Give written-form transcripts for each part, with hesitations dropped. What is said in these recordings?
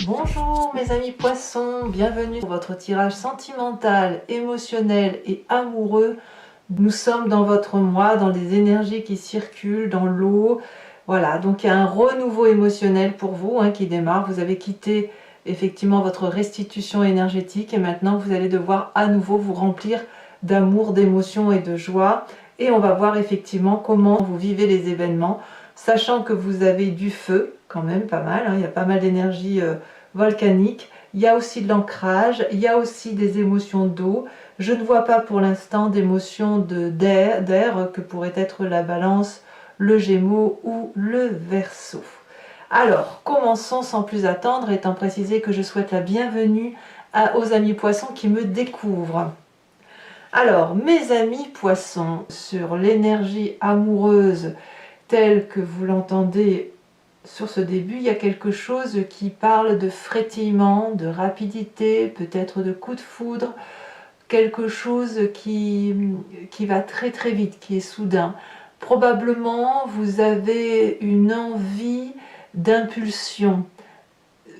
Bonjour mes amis poissons, bienvenue pour votre tirage sentimental, émotionnel et amoureux. Nous sommes dans votre mois, dans des énergies qui circulent, dans l'eau. Voilà, donc il y a un renouveau émotionnel pour vous qui démarre. Vous avez quitté effectivement votre restitution énergétique et maintenant vous allez devoir à nouveau vous remplir d'amour, d'émotion et de joie. Et on va voir effectivement comment vous vivez les événements, sachant que vous avez du feu, quand même pas mal, il y a pas mal d'énergie volcanique, il y a aussi de l'ancrage, il y a aussi des émotions d'eau. Je ne vois pas pour l'instant d'émotions d'air que pourrait être la Balance, le Gémeaux ou le Verseau. Alors, commençons sans plus attendre, étant précisé que je souhaite la bienvenue aux amis poissons qui me découvrent. Alors, mes amis poissons, sur l'énergie amoureuse telle que vous l'entendez sur ce début, il y a quelque chose qui parle de frétillement, de rapidité, peut-être de coup de foudre, quelque chose qui va très très vite, qui est soudain. Probablement, vous avez une envie d'impulsion,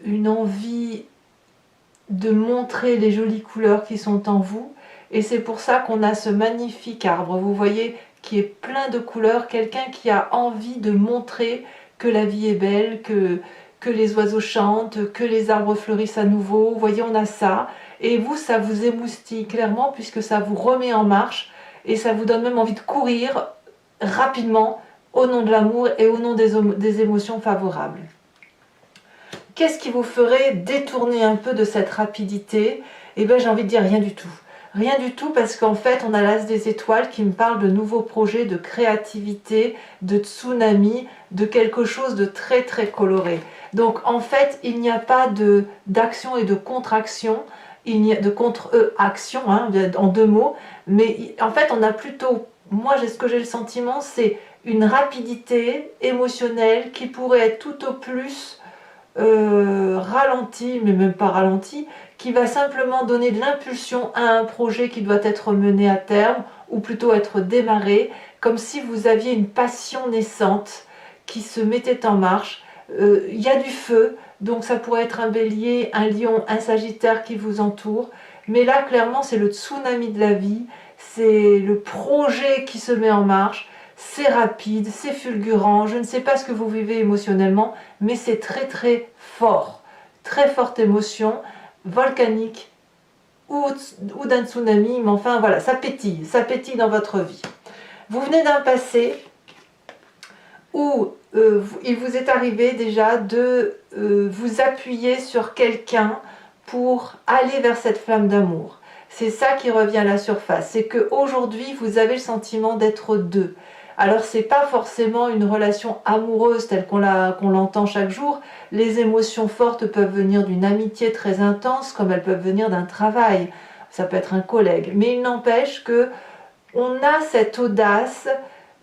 une envie de montrer les jolies couleurs qui sont en vous. Et c'est pour ça qu'on a ce magnifique arbre, vous voyez, qui est plein de couleurs, quelqu'un qui a envie de montrer que la vie est belle, que les oiseaux chantent, que les arbres fleurissent à nouveau. Vous voyez, on a ça. Et vous, ça vous émoustille clairement puisque ça vous remet en marche et ça vous donne même envie de courir rapidement au nom de l'amour et au nom des émotions favorables. Qu'est-ce qui vous ferait détourner un peu de cette rapidité? Eh bien, j'ai envie de dire rien du tout. Rien du tout parce qu'en fait, on a l'as des étoiles qui me parle de nouveaux projets, de créativité, de tsunami, de quelque chose de très très coloré. Donc en fait, il n'y a pas d'action et de contre-action, il n'y a de contre-action en deux mots, mais en fait, on a plutôt, moi ce que j'ai le sentiment, c'est une rapidité émotionnelle qui pourrait être tout au plus ralenti, mais même pas ralenti, qui va simplement donner de l'impulsion à un projet qui doit être mené à terme, ou plutôt être démarré, comme si vous aviez une passion naissante qui se mettait en marche. Il y a du feu, donc ça pourrait être un bélier, un lion, un sagittaire qui vous entoure, mais là clairement c'est le tsunami de la vie, c'est le projet qui se met en marche. C'est rapide, c'est fulgurant, je ne sais pas ce que vous vivez émotionnellement, mais c'est très très fort, très forte émotion, volcanique ou d'un tsunami, mais enfin voilà, ça pétille dans votre vie. Vous venez d'un passé où il vous est arrivé déjà de vous appuyer sur quelqu'un pour aller vers cette flamme d'amour. C'est ça qui revient à la surface, c'est qu'aujourd'hui vous avez le sentiment d'être deux. Alors c'est pas forcément une relation amoureuse telle qu'on l'entend chaque jour. Les émotions fortes peuvent venir d'une amitié très intense, comme elles peuvent venir d'un travail. Ça peut être un collègue. Mais il n'empêche que on a cette audace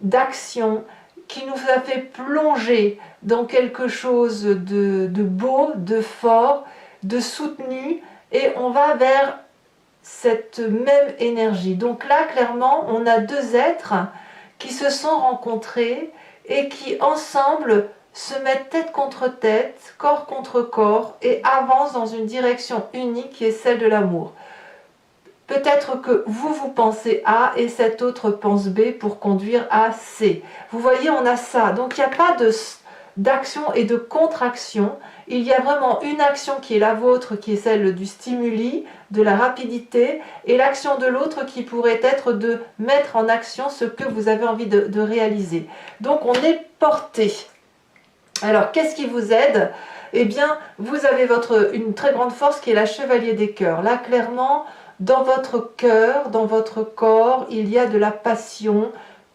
d'action qui nous a fait plonger dans quelque chose de beau, de fort, de soutenu, et on va vers cette même énergie. Donc là, clairement, on a deux êtres qui se sont rencontrés et qui ensemble se mettent tête contre tête, corps contre corps et avancent dans une direction unique qui est celle de l'amour. Peut-être que vous pensez A et cet autre pense B pour conduire à C. Vous voyez, on a ça. Donc il n'y a pas d'action et de contre-action. Il y a vraiment une action qui est la vôtre, qui est celle du stimuli, de la rapidité, et l'action de l'autre qui pourrait être de mettre en action ce que vous avez envie de réaliser. Donc on est porté. Alors qu'est-ce qui vous aide? Eh bien, vous avez une très grande force qui est la chevalier des cœurs. Là, clairement, dans votre cœur, dans votre corps, il y a de la passion.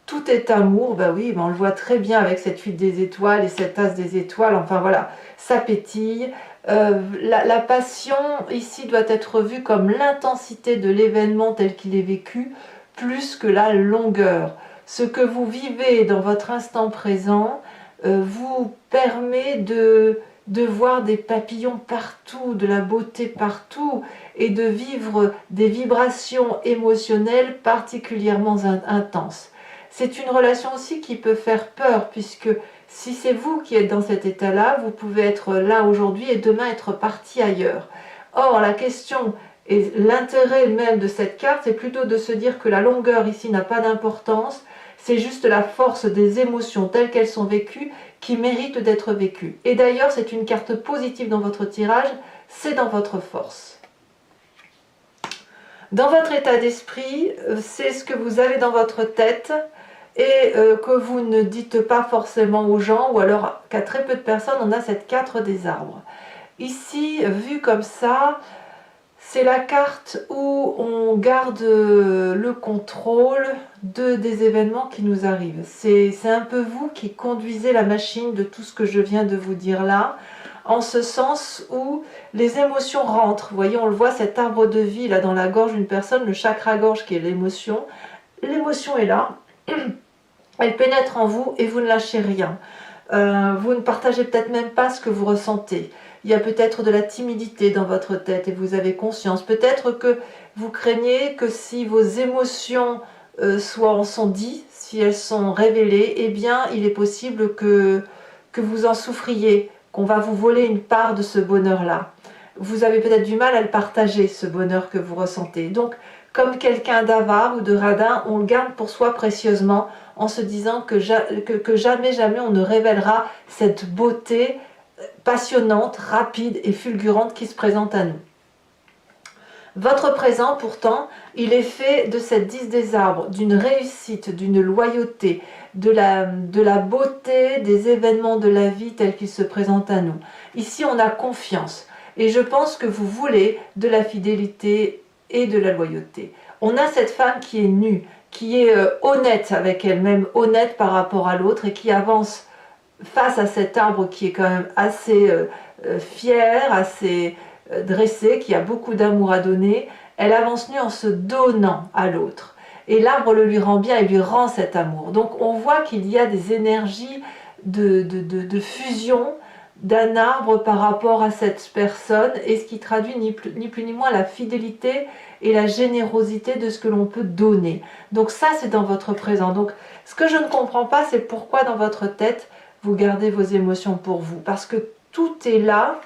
Tout est amour, ben oui, on le voit très bien avec cette huile des étoiles et cette as des étoiles, enfin voilà, ça pétille. La passion ici doit être vue comme l'intensité de l'événement tel qu'il est vécu, plus que la longueur. Ce que vous vivez dans votre instant présent vous permet de voir des papillons partout, de la beauté partout, et de vivre des vibrations émotionnelles particulièrement intenses. C'est une relation aussi qui peut faire peur, puisque Si c'est vous qui êtes dans cet état-là, vous pouvez être là aujourd'hui et demain être parti ailleurs. Or, la question et l'intérêt même de cette carte, c'est plutôt de se dire que la longueur ici n'a pas d'importance, c'est juste la force des émotions telles qu'elles sont vécues qui méritent d'être vécues. Et d'ailleurs, c'est une carte positive dans votre tirage, c'est dans votre force. Dans votre état d'esprit, c'est ce que vous avez dans votre tête et que vous ne dites pas forcément aux gens, ou alors qu'à très peu de personnes, on a cette 4 des arbres. Ici, vu comme ça, c'est la carte où on garde le contrôle des événements qui nous arrivent. C'est un peu vous qui conduisez la machine de tout ce que je viens de vous dire là, en ce sens où les émotions rentrent. Vous voyez, on le voit, cet arbre de vie là dans la gorge d'une personne, le chakra-gorge qui est l'émotion. L'émotion est là, elle pénètre en vous et vous ne lâchez rien. Vous ne partagez peut-être même pas ce que vous ressentez. Il y a peut-être de la timidité dans votre tête et vous avez conscience. Peut-être que vous craignez que si vos émotions en sont dites, si elles sont révélées, eh bien il est possible que vous en souffriez, qu'on va vous voler une part de ce bonheur-là. Vous avez peut-être du mal à le partager, ce bonheur que vous ressentez. Donc, comme quelqu'un d'avare ou de radin, on le garde pour soi précieusement en se disant que jamais on ne révélera cette beauté passionnante, rapide et fulgurante qui se présente à nous. Votre présent, pourtant, il est fait de cette 10 des arbres, d'une réussite, d'une loyauté, de la beauté des événements de la vie tels qu'ils se présentent à nous. Ici, on a confiance. Et je pense que vous voulez de la fidélité et de la loyauté. On a cette femme qui est nue, qui est honnête avec elle-même, honnête par rapport à l'autre et qui avance face à cet arbre qui est quand même assez fier, assez dressé, qui a beaucoup d'amour à donner. Elle avance nue en se donnant à l'autre. Et l'arbre le lui rend bien et lui rend cet amour. Donc on voit qu'il y a des énergies de fusion d'un arbre par rapport à cette personne, et ce qui traduit ni plus ni moins la fidélité et la générosité de ce que l'on peut donner. Donc ça, c'est dans votre présent. Donc ce que je ne comprends pas, c'est pourquoi dans votre tête, vous gardez vos émotions pour vous. Parce que tout est là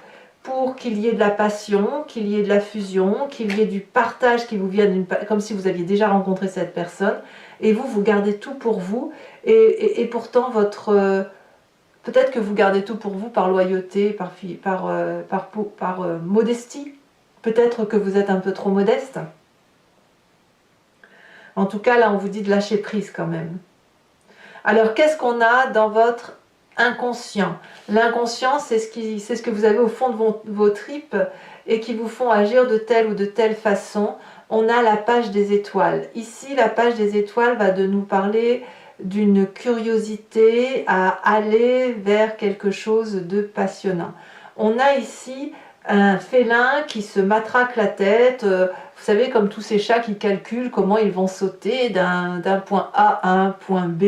pour qu'il y ait de la passion, qu'il y ait de la fusion, qu'il y ait du partage qui vous vient comme si vous aviez déjà rencontré cette personne. Et vous gardez tout pour vous. Et pourtant, peut-être que vous gardez tout pour vous par loyauté, par modestie. Peut-être que vous êtes un peu trop modeste. En tout cas, là, on vous dit de lâcher prise quand même. Alors, qu'est-ce qu'on a dans votre inconscient? L'inconscient, c'est ce que vous avez au fond de vos tripes et qui vous font agir de telle ou de telle façon. On a la page des étoiles. Ici, la page des étoiles va de nous parler d'une curiosité à aller vers quelque chose de passionnant. On a ici un félin qui se matraque la tête, vous savez, comme tous ces chats qui calculent comment ils vont sauter d'un point A à un point B,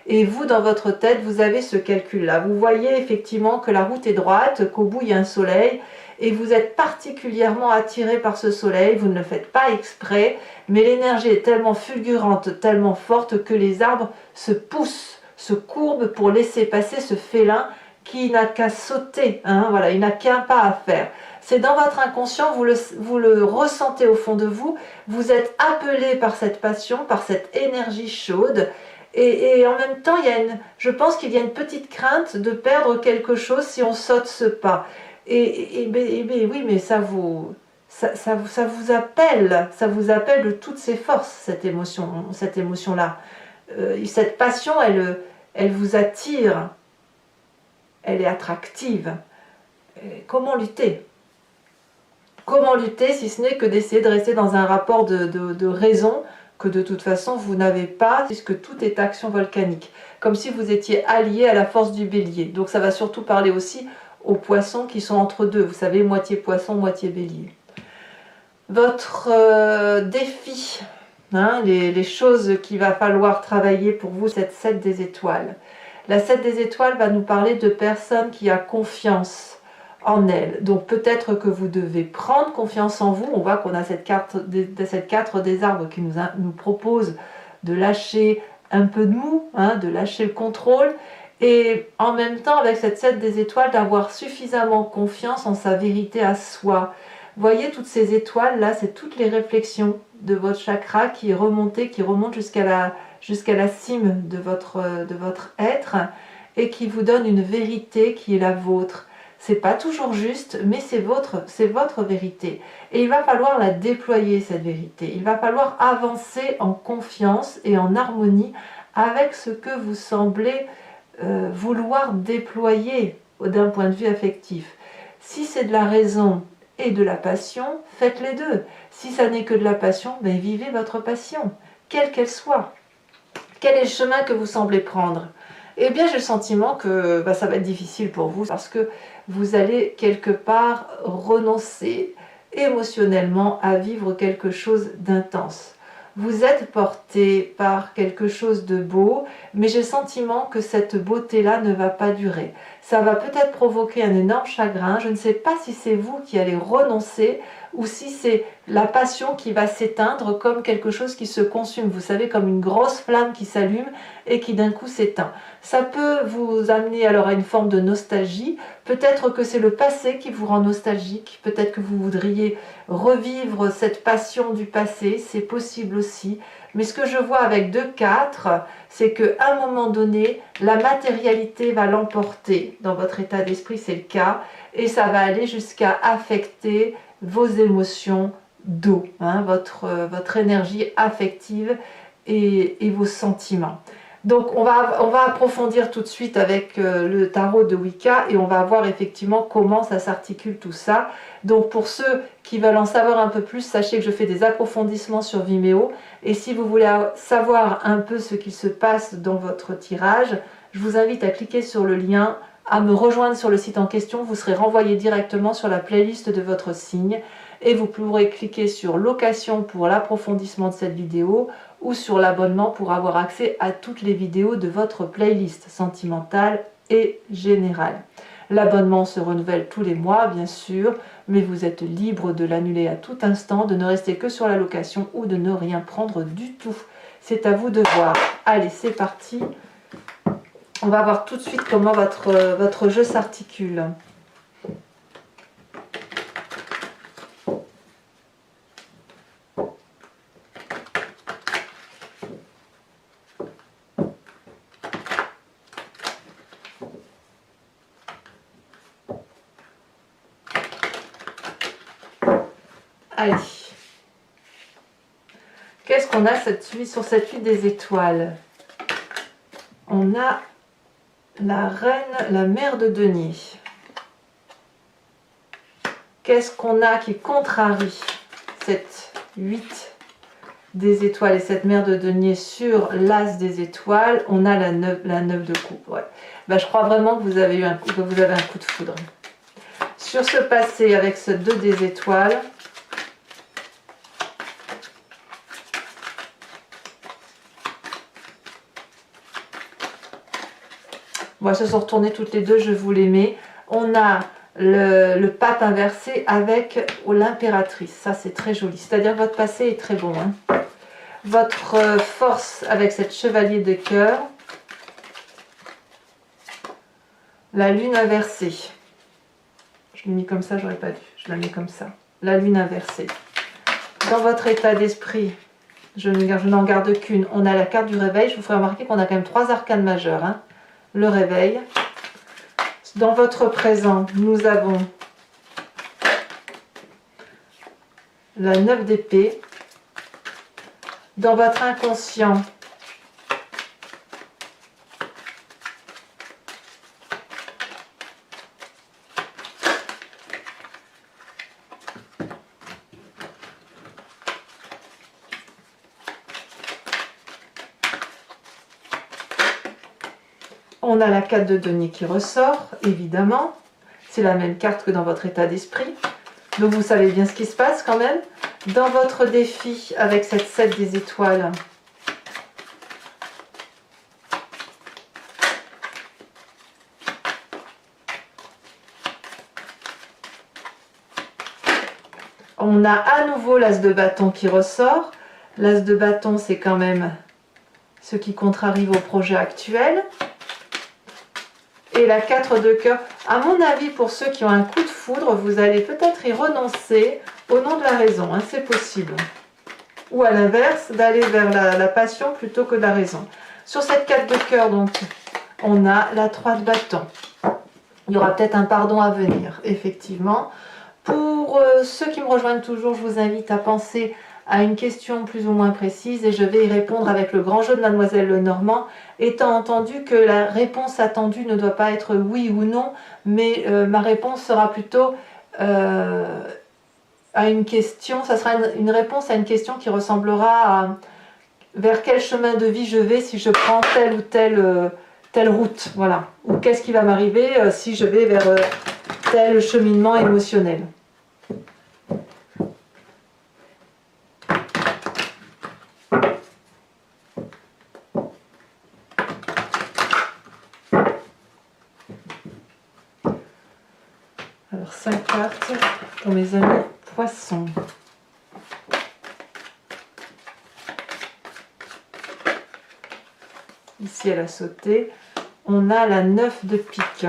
et vous, dans votre tête, vous avez ce calcul-là. Vous voyez effectivement que la route est droite, qu'au bout il y a un soleil, et vous êtes particulièrement attiré par ce soleil, vous ne le faites pas exprès, mais l'énergie est tellement fulgurante, tellement forte que les arbres se poussent, se courbent pour laisser passer ce félin qui n'a qu'à sauter, hein, voilà, il n'a qu'un pas à faire. C'est dans votre inconscient, vous le ressentez au fond de vous, vous êtes appelé par cette passion, par cette énergie chaude, et en même temps, je pense qu'il y a une petite crainte de perdre quelque chose si on saute ce pas. Oui, mais ça vous appelle, de toutes ses forces, cette émotion-là. Cette passion, elle vous attire, elle est attractive. Comment lutter? Comment lutter si ce n'est que d'essayer de rester dans un rapport de raison que de toute façon vous n'avez pas, puisque tout est action volcanique, comme si vous étiez allié à la force du bélier. Donc ça va surtout parler aussi aux poissons qui sont entre deux, vous savez, moitié poisson, moitié bélier. Votre défi, hein, les choses qu'il va falloir travailler pour vous, cette 7 des étoiles. La 7 des étoiles va nous parler de personnes qui ont confiance en elles. Donc peut-être que vous devez prendre confiance en vous. On voit qu'on a cette 4 des arbres qui nous propose de lâcher un peu de mou, hein, de lâcher le contrôle. Et en même temps, avec cette 7 des étoiles, d'avoir suffisamment confiance en sa vérité à soi. Voyez toutes ces étoiles là, c'est toutes les réflexions de votre chakra qui remontent jusqu'à la cime de votre être et qui vous donne une vérité qui est la vôtre. C'est pas toujours juste, mais c'est votre vérité. Et il va falloir la déployer, cette vérité. Il va falloir avancer en confiance et en harmonie avec ce que vous semblez vouloir déployer d'un point de vue affectif. Si c'est de la raison et de la passion, faites les deux. Si ça n'est que de la passion, ben vivez votre passion, quelle qu'elle soit. Quel est le chemin que vous semblez prendre? Eh bien, j'ai le sentiment que ça va être difficile pour vous parce que vous allez quelque part renoncer émotionnellement à vivre quelque chose d'intense. Vous êtes porté par quelque chose de beau, mais j'ai le sentiment que cette beauté-là ne va pas durer. Ça va peut-être provoquer un énorme chagrin. Je ne sais pas si c'est vous qui allez renoncer ou si c'est la passion qui va s'éteindre comme quelque chose qui se consume. Vous savez, comme une grosse flamme qui s'allume et qui d'un coup s'éteint. Ça peut vous amener alors à une forme de nostalgie. Peut-être que c'est le passé qui vous rend nostalgique. Peut-être que vous voudriez revivre cette passion du passé. C'est possible aussi. Mais ce que je vois avec 2-4, c'est qu'à un moment donné, la matérialité va l'emporter. Dans votre état d'esprit, c'est le cas. Et ça va aller jusqu'à affecter vos émotions d'eau, votre énergie affective et vos sentiments. Donc on va approfondir tout de suite avec le tarot de Wicca et on va voir effectivement comment ça s'articule tout ça. Donc pour ceux qui veulent en savoir un peu plus, sachez que je fais des approfondissements sur Vimeo et si vous voulez savoir un peu ce qui se passe dans votre tirage, je vous invite à cliquer sur le lien, à me rejoindre sur le site en question, vous serez renvoyé directement sur la playlist de votre signe et vous pourrez cliquer sur location pour l'approfondissement de cette vidéo ou sur l'abonnement pour avoir accès à toutes les vidéos de votre playlist sentimentale et générale. L'abonnement se renouvelle tous les mois bien sûr, mais vous êtes libre de l'annuler à tout instant, de ne rester que sur la location ou de ne rien prendre du tout. C'est à vous de voir. Allez, c'est parti. On va voir tout de suite comment votre jeu s'articule. Allez. Qu'est-ce qu'on a sur cette huile des étoiles? On a la reine, la mère de denier. Qu'est-ce qu'on a qui contrarie cette 8 des étoiles et cette mère de denier sur l'as des étoiles? On a la 9 de coupe. Ouais. Je crois vraiment que vous avez un coup de foudre. Sur ce passé avec ce 2 des étoiles, elles se sont retournées toutes les deux, je vous les mets. On a le pape inversé avec l'impératrice. Ça, c'est très joli. C'est-à-dire que votre passé est très bon. Votre force avec cette chevalier de cœur. La lune inversée. Je l'ai mis comme ça, j'aurais pas dû. Je la mets comme ça. La lune inversée. Dans votre état d'esprit, je n'en garde qu'une. On a la carte du réveil. Je vous ferai remarquer qu'on a quand même 3 arcanes majeures. Le réveil. Dans votre présent, nous avons la 9 d'épée. Dans votre inconscient, on a la 4 de denier qui ressort, évidemment. C'est la même carte que dans votre état d'esprit. Donc vous savez bien ce qui se passe quand même. Dans votre défi avec cette 7 des étoiles, on a à nouveau l'as de bâton qui ressort. L'as de bâton, c'est quand même ce qui contrarie vos projets actuels. et la 4 de cœur. À mon avis, pour ceux qui ont un coup de foudre, vous allez peut-être y renoncer au nom de la raison, hein, c'est possible. Ou à l'inverse, d'aller vers la passion plutôt que la raison. Sur cette 4 de cœur, donc, on a la 3 de bâton. Il y aura peut-être un pardon à venir, effectivement. Pour ceux qui me rejoignent toujours, je vous invite à penser à une question plus ou moins précise et je vais y répondre avec le grand jeu de Mademoiselle Lenormand, étant entendu que la réponse attendue ne doit pas être oui ou non, mais ma réponse sera plutôt à une question, ça sera une réponse à une question qui ressemblera à vers quel chemin de vie je vais si je prends telle ou telle route, voilà. Ou qu'est-ce qui va m'arriver si je vais vers tel cheminement émotionnel. Alors 5 cartes pour mes amis poissons. Ici elle a sauté. On a la 9 de pique.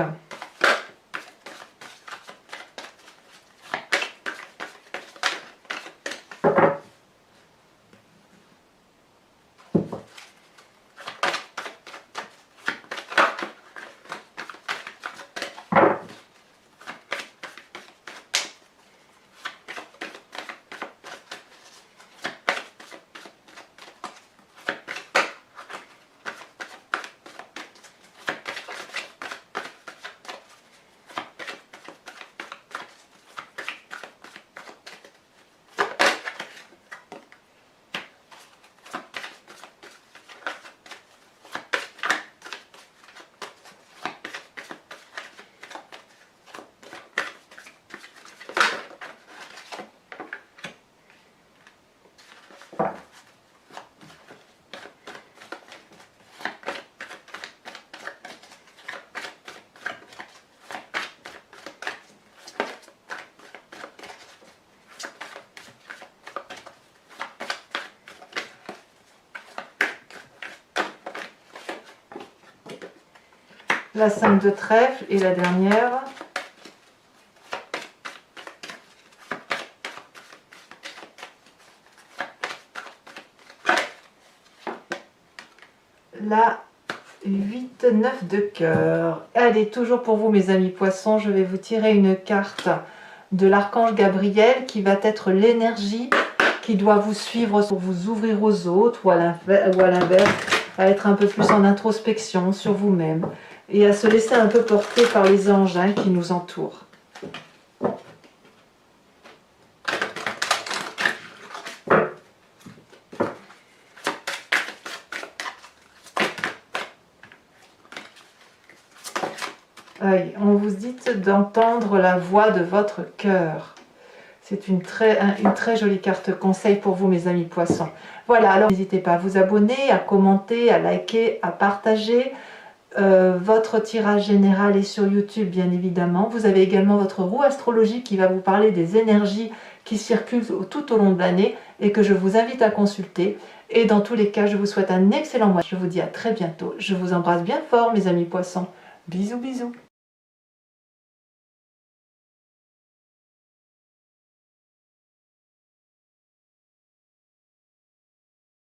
La 5 de trèfle et la dernière. La 8-9 de cœur. Allez, toujours pour vous mes amis poissons, je vais vous tirer une carte de l'archange Gabriel qui va être l'énergie qui doit vous suivre pour vous ouvrir aux autres ou à l'inverse, à être un peu plus en introspection sur vous-même et à se laisser un peu porter par les anges qui nous entourent. On vous dit d'entendre la voix de votre cœur. C'est une très jolie carte conseil pour vous mes amis poissons. Voilà, alors n'hésitez pas à vous abonner, à commenter, à liker, à partager. Votre tirage général est sur YouTube bien évidemment. Vous avez également votre roue astrologique qui va vous parler des énergies qui circulent tout au long de l'année et que je vous invite à consulter. Et dans tous les cas, je vous souhaite un excellent mois. Je vous dis à très bientôt. Je vous embrasse bien fort mes amis poissons. Bisous bisous.